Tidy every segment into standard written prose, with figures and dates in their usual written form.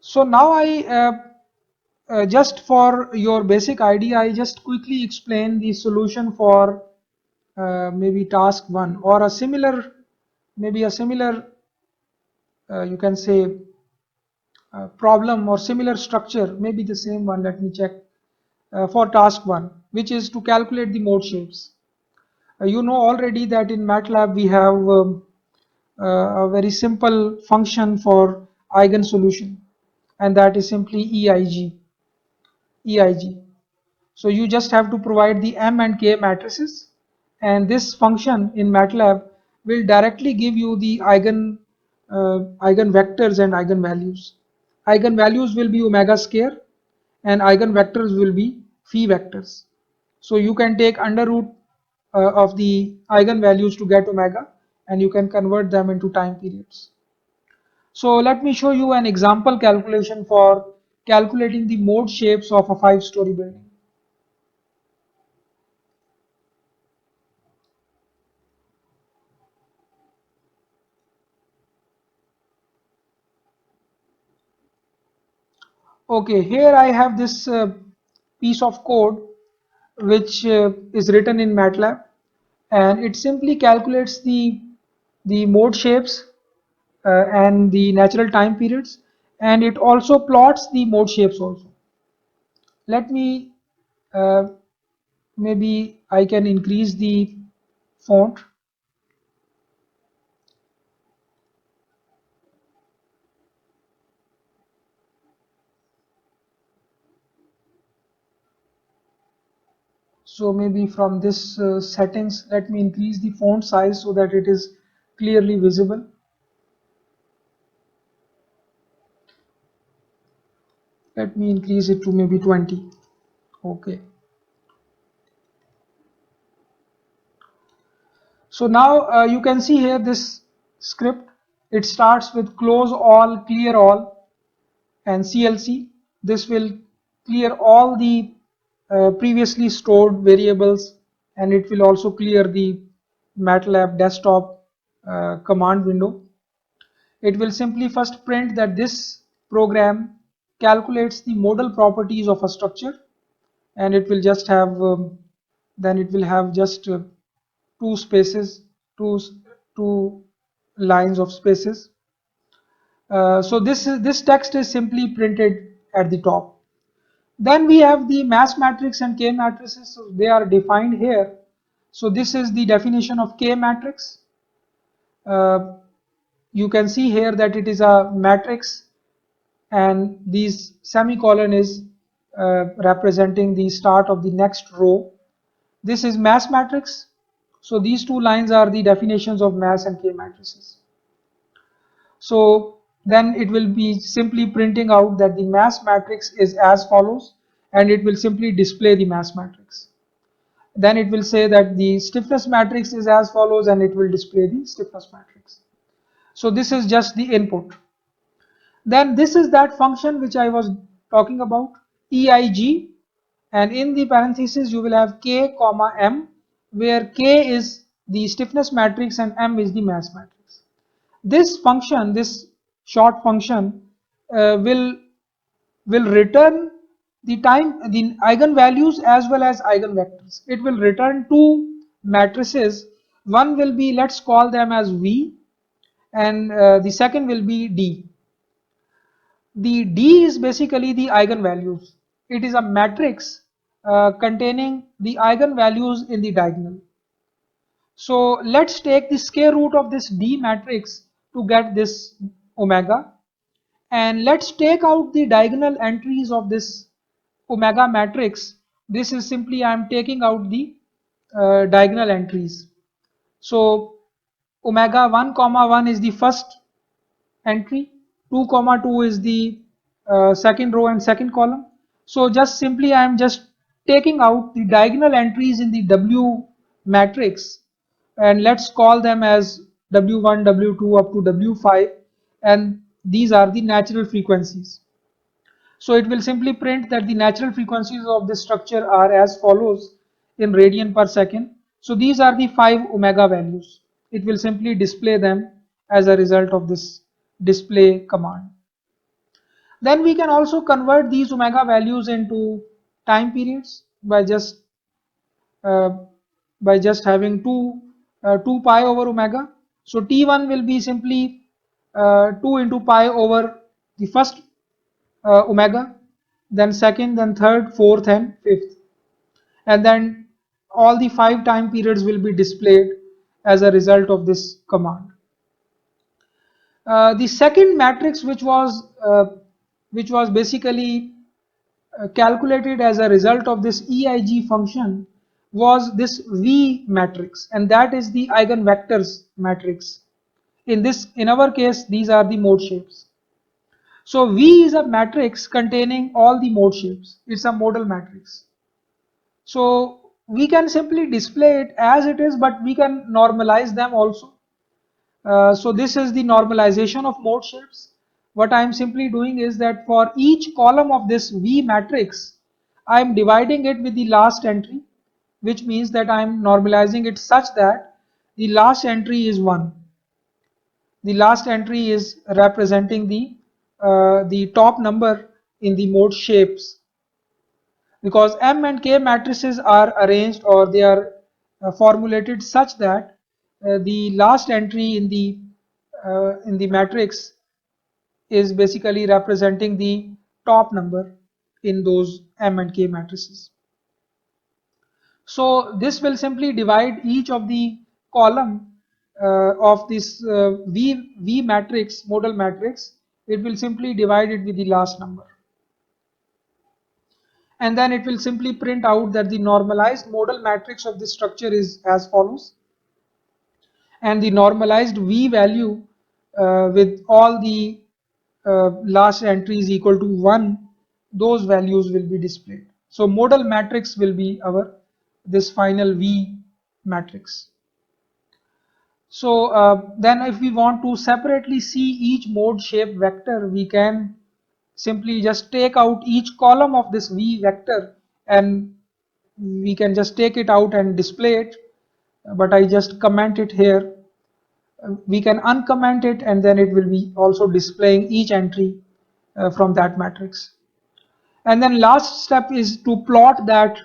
So now just for your basic idea, I just quickly explain the solution for maybe task 1 or a similar, maybe a similar, you can say, problem or similar structure, maybe the same one. Let me check. For task 1, which is to calculate the mode shapes. You know already that in MATLAB we have a very simple function for eigen solution, and that is simply EIG. So you just have to provide the M and K matrices, and this function in MATLAB will directly give you the eigen vectors and eigenvalues. Eigenvalues will be omega square, and eigenvectors will be phi vectors. So you can take under root of the eigenvalues to get omega, and you can convert them into time periods. So let me show you an example calculation for calculating the mode shapes of a 5-story building. Okay, here I have this piece of code which is written in MATLAB, and it simply calculates the mode shapes and the natural time periods, and it also plots the mode shapes also. Let me uh, maybe I can increase the font. So maybe from this settings, let me increase the font size so that it is clearly visible. Let me increase it to maybe 20. Okay. So now you can see here this script. It starts with close all, clear all, and CLC. This will clear all the previously stored variables, and it will also clear the MATLAB desktop command window. It will simply first print that this program calculates the modal properties of a structure, and it will just have then it will have just two spaces, two two lines of spaces. So this text is simply printed at the top. Then we have the mass matrix and K matrices. So they are defined here. So this is the definition of K matrix. Uh, you can see here that it is a matrix, and these semicolon is representing the start of the next row. This is mass matrix. So these two lines are the definitions of mass and K matrices. So then it will be simply printing out that the mass matrix is as follows, and it will simply display the mass matrix. Then it will say that the stiffness matrix is as follows, and it will display the stiffness matrix. So this is just the input. Then this is that function which I was talking about, EIG, and in the parenthesis you will have K comma M, where K is the stiffness matrix and M is the mass matrix. This function, this short function, will return the eigenvalues as well as eigenvectors. It will return two matrices. One will be, let's call them as V, and the second will be D. The D is basically the eigenvalues. It is a matrix containing the eigenvalues in the diagonal. So let's take the square root of this D matrix to get this omega, and let's take out the diagonal entries of this omega matrix. This is simply I am taking out the diagonal entries. So omega 1 comma 1 is the first entry, 2 comma 2 is the second row and second column. So just simply I am just taking out the diagonal entries in the W matrix, and let's call them as W1, W2 up to W5, and these are the natural frequencies. So it will simply print that the natural frequencies of this structure are as follows in radian per second. So these are the 5 omega values. It will simply display them as a result of this display command. Then we can also convert these omega values into time periods uh, by just having 2 pi over omega. So T1 will be simply 2 into pi over the first omega, then second, then third, fourth, and fifth, and then all the 5 time periods will be displayed as a result of this command. The second matrix, which was basically calculated as a result of this EIG function, was this V matrix, and that is the eigenvectors matrix. In our case, these are the mode shapes. So V is a matrix containing all the mode shapes. It's a modal matrix. So we can simply display it as it is, but we can normalize them also. So this is the normalization of mode shapes. What I am simply doing is that for each column of this V matrix, I am dividing it with the last entry, which means that I am normalizing it such that the last entry is 1. The last entry is representing the top number in the mode shapes, because M and K matrices are arranged, or they are formulated such that the last entry in the matrix is basically representing the top number in those M and K matrices. So this will simply divide each of the column of this V matrix, modal matrix. It will simply divide it with the last number, and then it will simply print out that the normalized modal matrix of this structure is as follows, and the normalized V value with all the last entries equal to 1, those values will be displayed. So modal matrix will be our this final V matrix. So then if we want to separately see each mode shape vector, we can simply just take out each column of this V vector, and we can just take it out and display it, but I just comment it here. We can uncomment it, and then it will be also displaying each entry from that matrix. And then last step is to plot that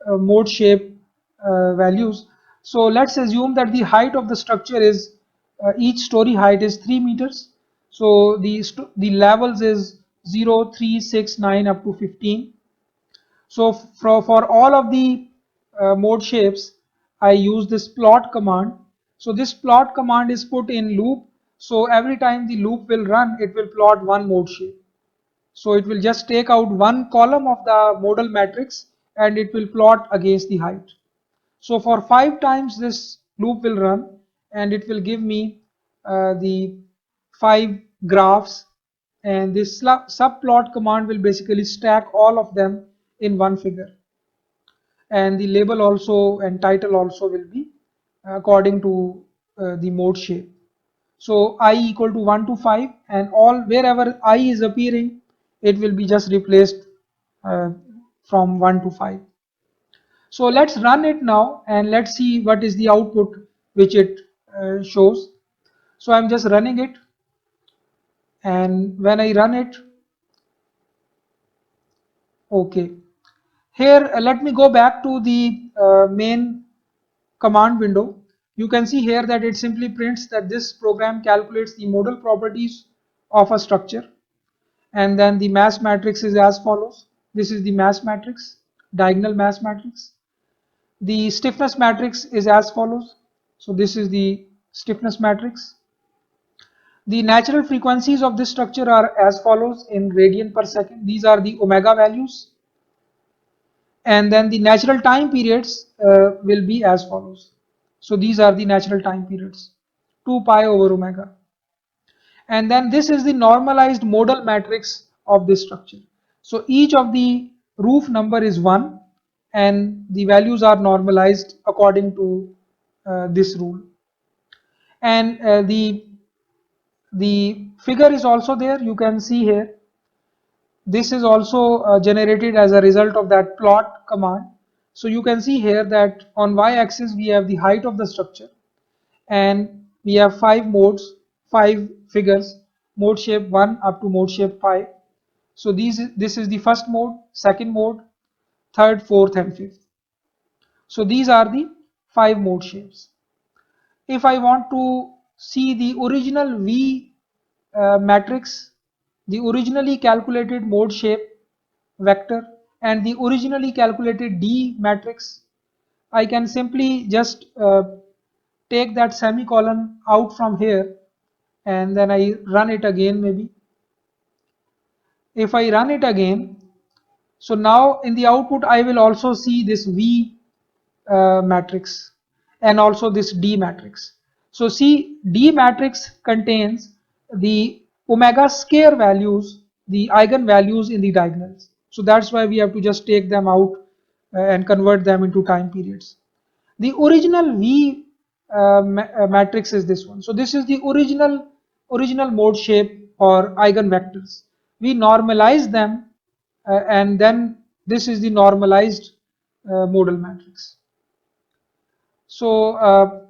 mode shape values. So let's assume that the height of the structure is each story height is 3 meters. So the levels is 0, 3, 6, 9 up to 15. So for all of the mode shapes, I use this plot command. So this plot command is put in loop. So every time the loop will run, it will plot one mode shape. So it will just take out one column of the modal matrix, and it will plot against the height. So for 5 times this loop will run, and it will give me the 5 graphs, and this subplot command will basically stack all of them in one figure, and the label also and title also will be according to the mode shape. So I equal to 1 to 5, and all wherever I is appearing, it will be just replaced uh, from 1 to 5. So let's run it now, and let's see what is the output which it shows. So I'm just running it, and when I run it, okay, here let me go back to the main command window. You can see here that it simply prints that this program calculates the modal properties of a structure, and then the mass matrix is as follows. This is the mass matrix, diagonal mass matrix. The stiffness matrix is as follows. So this is the stiffness matrix. The natural frequencies of this structure are as follows in radian per second. These are the omega values, and then the natural time periods will be as follows. So these are the natural time periods, 2 pi over omega. And then this is the normalized modal matrix of this structure. So each of the roof number is 1, and the values are normalized according to this rule. And the figure is also there. You can see here. This is also generated as a result of that plot command. So you can see here that on y-axis we have the height of the structure, and we have 5 modes, 5 figures, mode shape 1 up to mode shape 5. So this is the first mode, second mode, third, fourth and fifth. So these are the 5 mode shapes. If I want to see the original V matrix, the originally calculated mode shape vector and the originally calculated D matrix, I can simply just take that semicolon out from here and then I run it again maybe. If I run it again, so now in the output I will also see this V matrix and also this D matrix. So see, D matrix contains the omega square values, the eigenvalues in the diagonals. So that's why we have to just take them out and convert them into time periods. The original V matrix is this one. So this is the original mode shape or eigenvectors. We normalize them and then this is the normalized modal matrix. So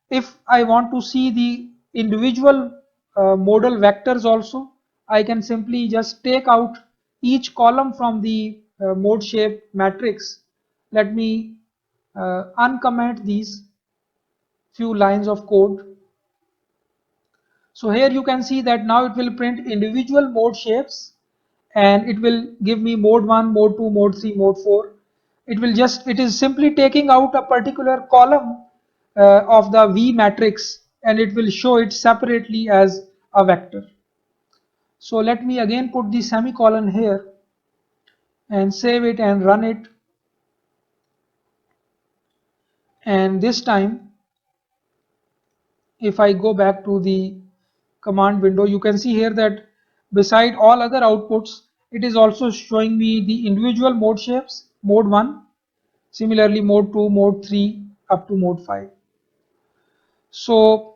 if I want to see the individual modal vectors also, I can simply just take out each column from the mode shape matrix. Let me uncomment these few lines of code. So here you can see that now it will print individual mode shapes and it will give me mode 1, mode 2, mode 3, mode 4. It is simply taking out a particular column of the V matrix and it will show it separately as a vector. So let me again put the semicolon here and save it and run it. And this time, if I go back to the command window, you can see here that beside all other outputs, it is also showing me the individual mode shapes, mode 1, similarly mode 2, mode 3 up to mode 5. So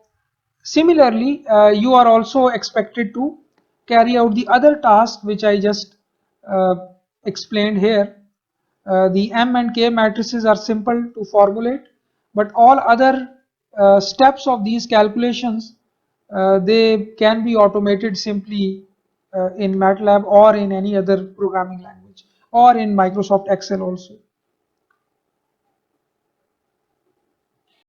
similarly, you are also expected to carry out the other task which I just uh, explained here. The M and K matrices are simple to formulate, but all other steps of these calculations they can be automated simply in MATLAB or in any other programming language or in Microsoft Excel also.